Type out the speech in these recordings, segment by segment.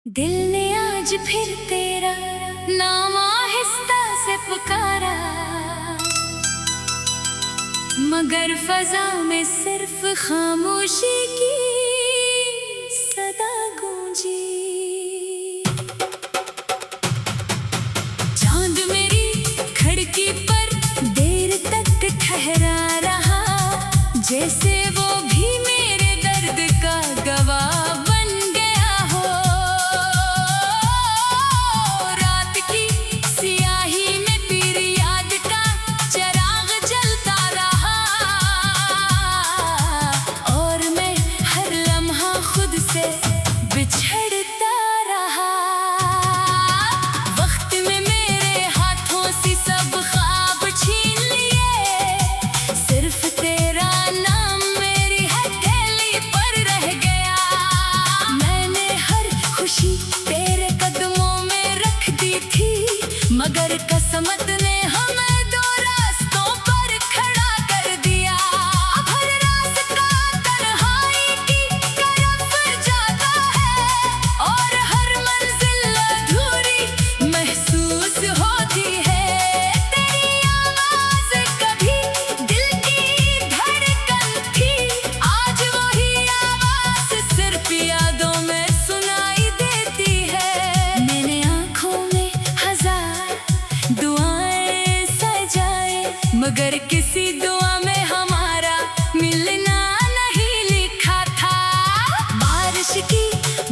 दिल ने आज फिर तेरा नाम आहिस्ता से पुकारा, मगर फजा में सिर्फ खामोशी की सदा गूंजी। चांद मेरी खिड़की पर देर तक ठहरा रहा, जैसे वो भी मेरे दर्द का गवाह बिछड़ता रहा। वक्त में मेरे हाथों से सब ख्वाब छीन लिए, सिर्फ तेरा नाम मेरी हथेली पर रह गया। मैंने हर खुशी तेरे कदमों में रख दी थी, मगर किस्मत ने हमें दो रास्तों पर खड़ा कर दिया। अब हर रास्ता तन्हाई की तरफ जाता है और हर मंजिल अधूरी महसूस होती है। तेरी आवाज़ कभी दिल की धड़कन थी, आज वही आवाज़ सिर्फ यादों में सुनाई देती है। मैंने आँखों में हजार दुआएं सजाए, मगर किसी दुआ में हमारा मिलना नहीं लिखा था। बारिश की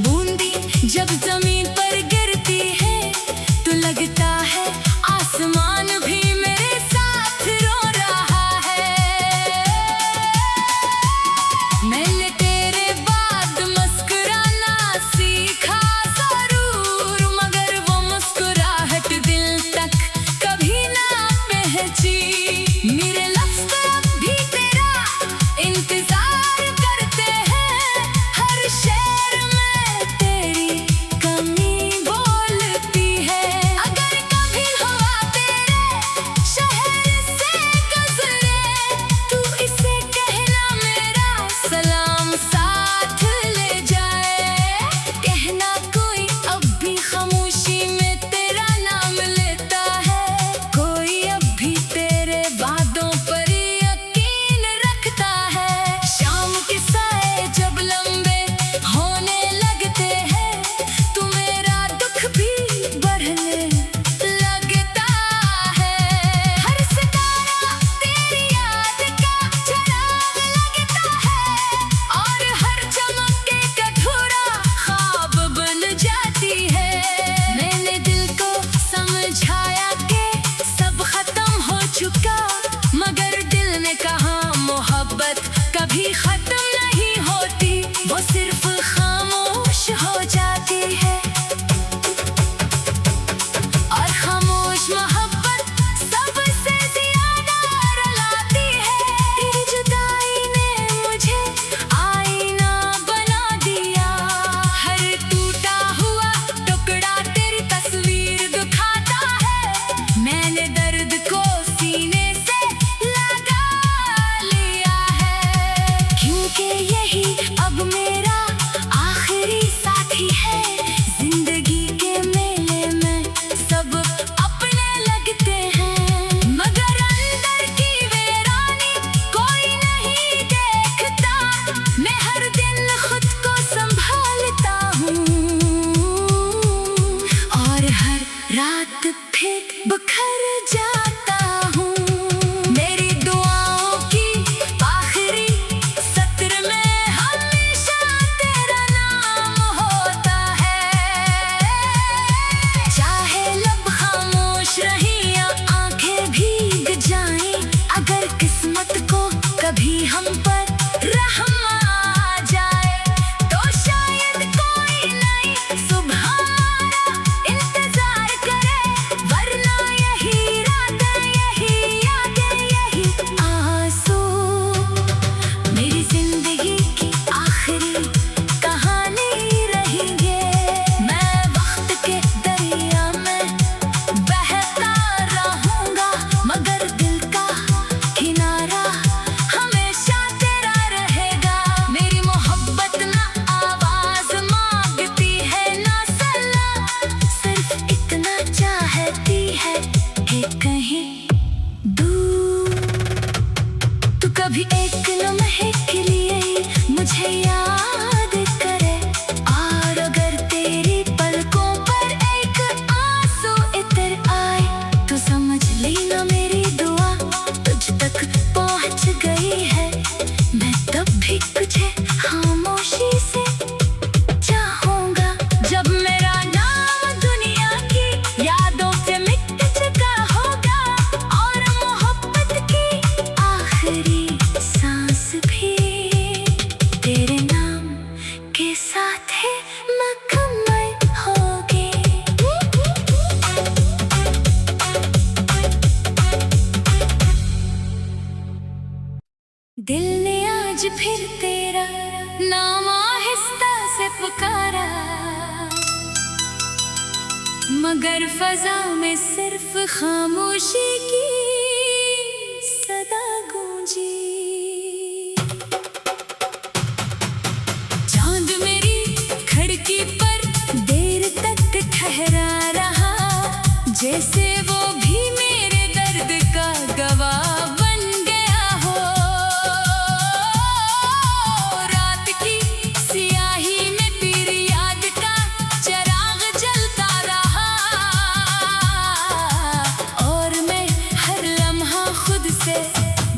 बूंदी जब जमीन पर गिरती है, तो लगता है आसमान भी मेरे साथ रो रहा है। मैंने तेरे बाद मुस्कुराना सीखा जरूर, मगर वो मुस्कुराहट दिल तक कभी ना पहुंची। मेरे लफ्ज़ अब भी तेरा इंतजार करते हैं, हर शेर में तेरी कमी बोलती है। अगर कभी हवा तेरे शहर से गुजरे, तू इसे कहना मेरा सलाम साथ ले जाए। कहना कोई अब भी खामोशी में तेरा नाम लेता है, कोई अब भी तेरे वादों पर यकीन रखता है। शाम के साए जब लंबे होने लगते हैं, तो मेरा दुख भी बढ़ने लगता है। हर सितारा तेरी याद का चिराग लगता है, और हर चमक एक अधूरा ख्वाब बन जाती है। मैंने दिल को समझाया कि सब खत्म हो चुका, मगर दिल ने कहा मोहब्बत कभी खत्म नहीं होती, वो सिर्फ खामोश हो जाती है। और खामोश मोहब्बत सबसे ज्यादा रुलाती है। तेरी जुदाई ने मुझे आईना बना दिया, हर टूटा हुआ टुकड़ा तेरी तस्वीर दिखाता है। मैंने दर्द को सीने से लगा लिया है, क्योंकि यही अब मेरा आखिरी साथी है। जिंदगी के मेले में सब अपने लगते हैं, मगर अंदर की वीरानी कोई नहीं देखता। मैं हर दिन खुद को संभालता हूँ, और हर रात फिर बिखर जाता हूँ। मेरी दुआओं की आखिरी सत्र में हमेशा तेरा नाम होता है। चाहे लब खामोश रहें या आंखें भीग जाएं, अगर किस्मत को कभी हम पर रहम आ जाए, तो शायद कोई नई सुबह हमारा इंतजार करे, वरना यही कभी एक लम्हे के लिए मुझे याद करे, और अगर तेरी पलकों पर एक आंसू इतर आए तो समझ लेना मेरी दुआ तुझ तक पहुंच गई है। मैं तब भी तुझे खामोशी से चाहूंगा, जब मेरा नाम दुनिया की यादों से मिट चुका होगा, और मोहब्बत की आखिरी सांस भी तेरे नाम के साथ ही मुकम्मल होगी। दिल ने आज फिर तेरा नाम आहिस्ता से पुकारा, मगर फजा में सिर्फ खामोशी की सदा गूंजी। चांद मेरी खिड़की पर देर तक ठहरा रहा, जैसे वो भी मेरे दर्द का गवाह बन गया हो। रात की सियाही में पीर याद का चिराग जलता रहा, और मैं हर लम्हा खुद से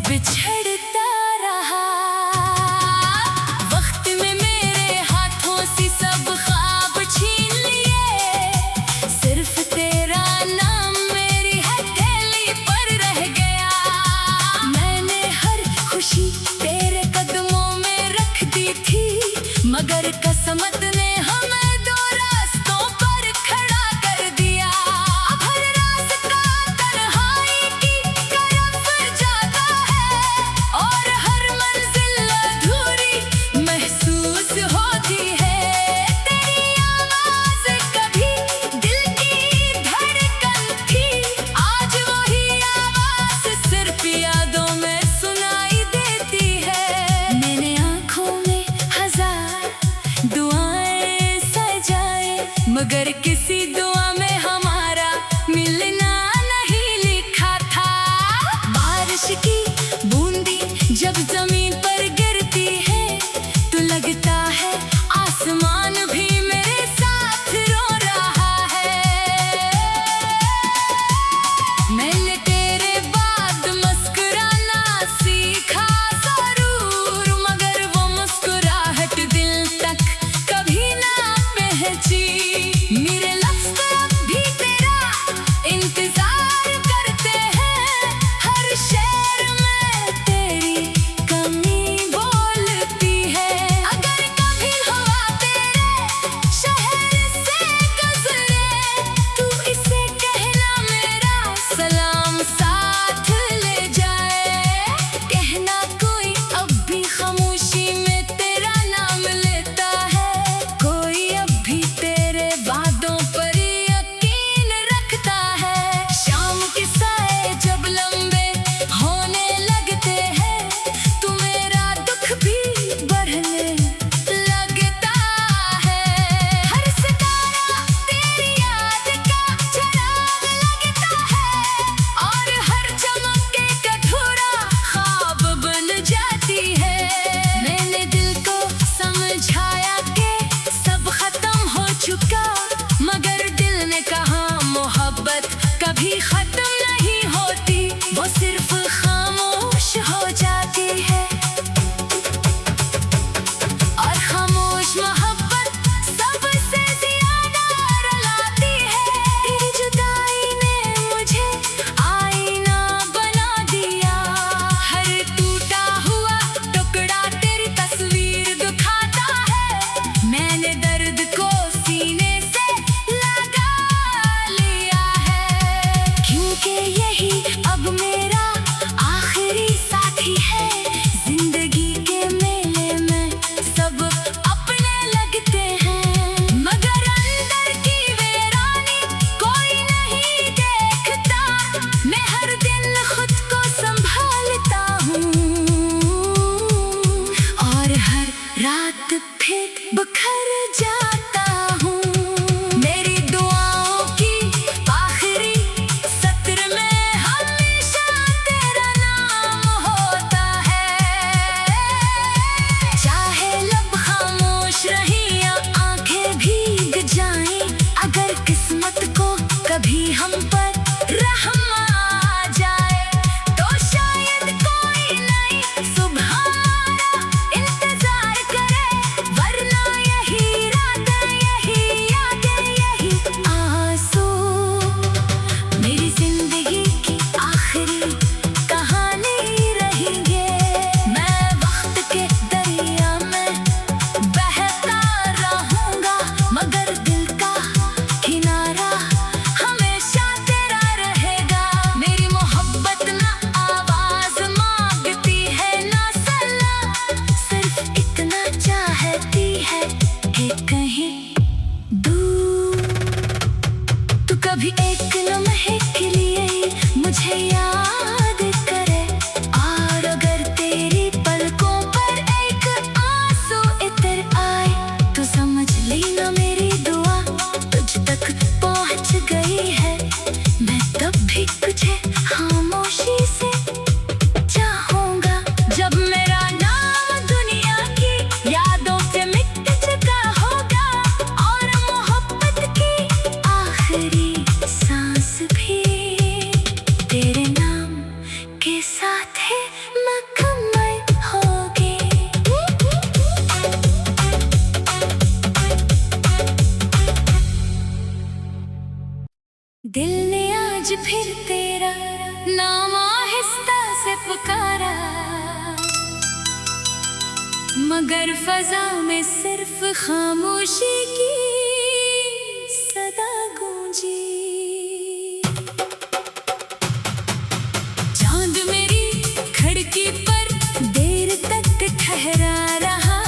बिछड़ता रहा। वक्त में मेरे हाथों से सब ख्वाब छीन लिए, सिर्फ तेरा नाम मेरी हथेली पर रह गया। मैंने हर खुशी तेरे कदमों में रख दी थी, मगर किस्मत ने हमें दो रास्तों पर खड़ा कर दिया। अब हर रास्ता तन्हाई की तरफ जाता है, और हर मंजिल अधूरी महसूस होती है। तेरी आवाज़ कभी दिल की धड़कन थी, आज वही आवाज़ सिर्फ यादों में सुनाई देती है। मैंने आँखों में हजार दुआएं सजाए, मगर किसी दुआ में हमारा मिलना नहीं लिखा था। बारिश की बूंदी जब जमीन पर गिरती है, तो लगता है आसमान भी मेरे साथ रो रहा है। मैंने तेरे बाद मुस्कुराना सीखा जरूर, मगर वो मुस्कुराहट दिल तक कभी ना पहुंची। मेरे लफ्ज़ अब भी तेरा इंतजार करते हैं, हर शेर में तेरी कमी बोलती है। अगर कभी हवा तेरे शहर से गुजरे, तू इसे कहना मेरा सलाम साथ ले जाए। कहना कोई अब भी खामोशी में तेरा नाम लेता है, कोई अब भी तेरे वादों पर यकीन रखता है। शाम के साए जब लंबे होने लगते हैं, तो मेरा दुख भी बढ़ने लगता है। हर सितारा तेरी याद का चिराग लगता है, और हर चमक एक अधूरा ख्वाब बन जाती है। मैंने दिल को समझाया कि सब खत्म हो चुका, मगर दिल ने कहा मोहब्बत कभी खत्म नहीं होती, वो सिर्फ खामोश हो जाती है। और खामोश मोहब्बत सबसे ज्यादा रुलाती है। तेरी जुदाई ने मुझे आईना बना दिया, हर टूटा हुआ टुकड़ा तेरी तस्वीर दिखाता है। मैंने दर्द को सीने से कभी एक लम्हे के लिए मुझे याद करे, और अगर तेरी पलकों पर एक आंसू इतर आए तो समझ लेना मेरी दुआ तुझ तक पहुंच गई है। मैं तब भी तुझे खामोशी से चाहूंगा, जब मेरा नाम दुनिया की यादों से मिट चुका होगा, और मोहब्बत की आखिरी सांस भी तेरे नाम के साथ ही मुकम्मल होगी। दिल ने आज फिर तेरा नाम आहिस्ता से पुकारा, मगर फजा में सिर्फ खामोशी की सदा गूंजी। चांद मेरी खिड़की पर देर तक ठहरा रहा,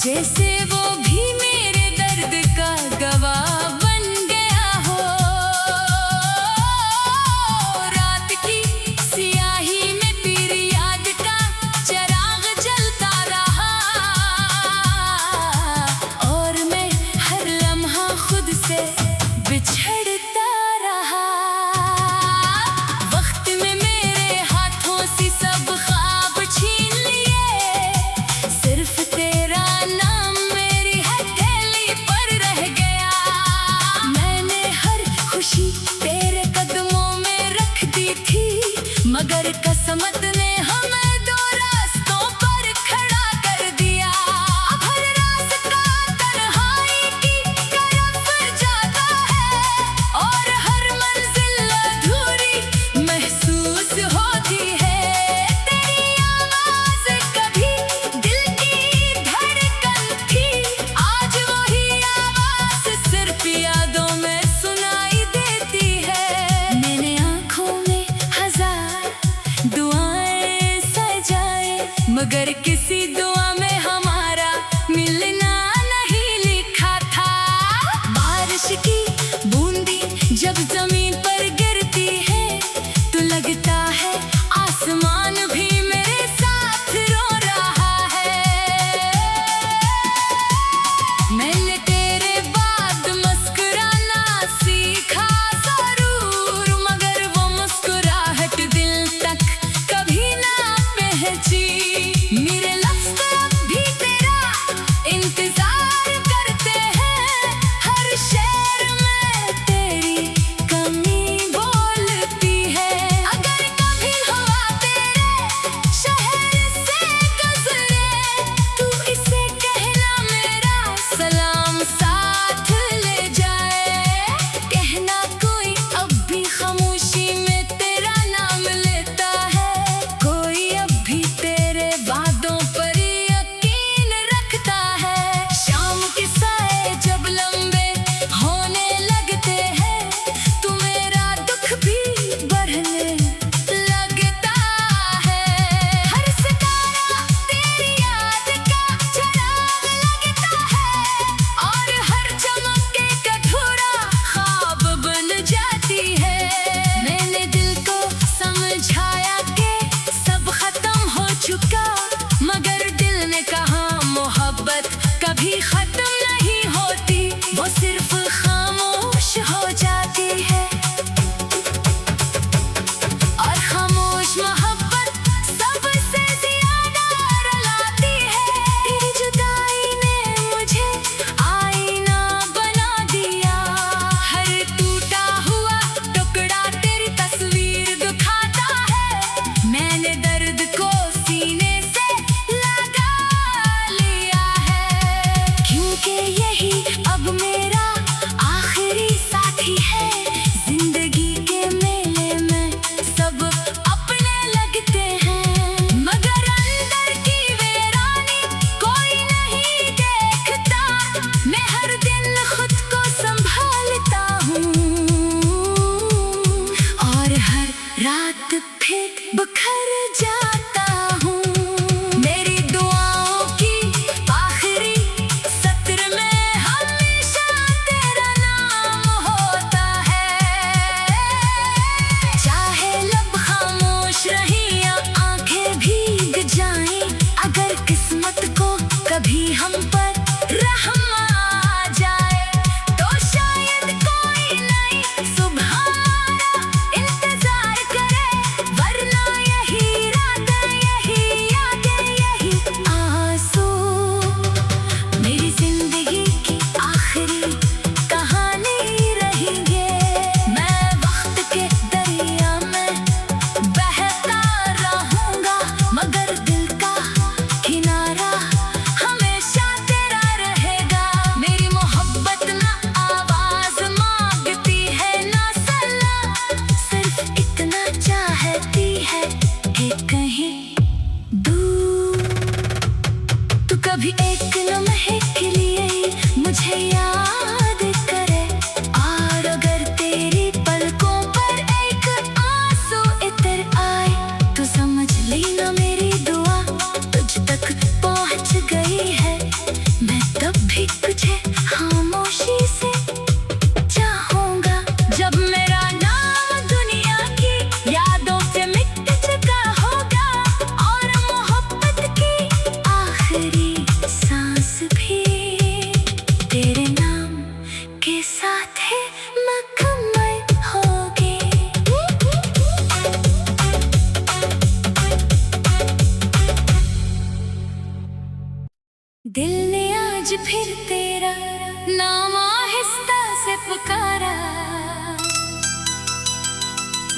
जैसे वो भी मेरे दर्द का गवाह बन गया हो। रात की सियाही में तेरी याद का चिराग जलता रहा, और मैं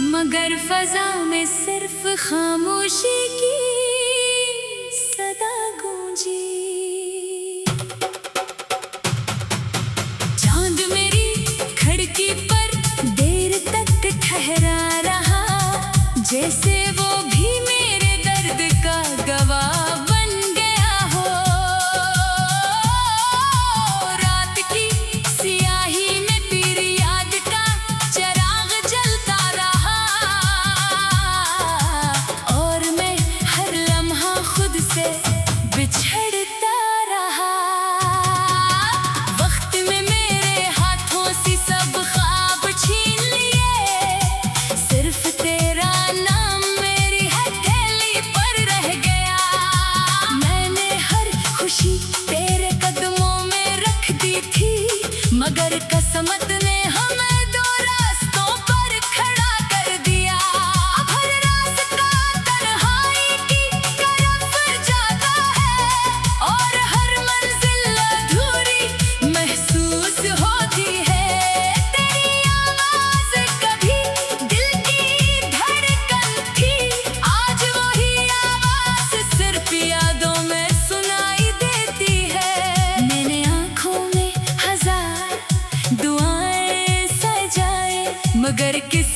मगर फजा में सिर्फ खामोशी की सदा गूंजी। चांद मेरी खिड़की पर देर तक ठहरा रहा, जैसे वो भी मेरे दर्द का गवाह बन गया हो। रात की सियाही में पीर याद का चिराग जलता रहा, और मैं हर लम्हा खुद से बिछड़ता रहा। वक्त में मेरे हाथों से सब ख्वाब छीन लिए, सिर्फ तेरा नाम मेरी हथेली पर रह गया। मैंने हर खुशी तेरे कदमों में रख दी थी, मगर किस्मत ने हमें दो रास्तों पर खड़ा कर दिया। अब हर रास्ता तन्हाई की तरफ जाता है, और हर मंजिल अधूरी महसूस होती है। तेरी आवाज़ कभी दिल की धड़कन थी, आज वही आवाज़ सिर्फ यादों में सुनाई देती है। मैंने आँखों में हजार दुआएं सजाए, मगर किस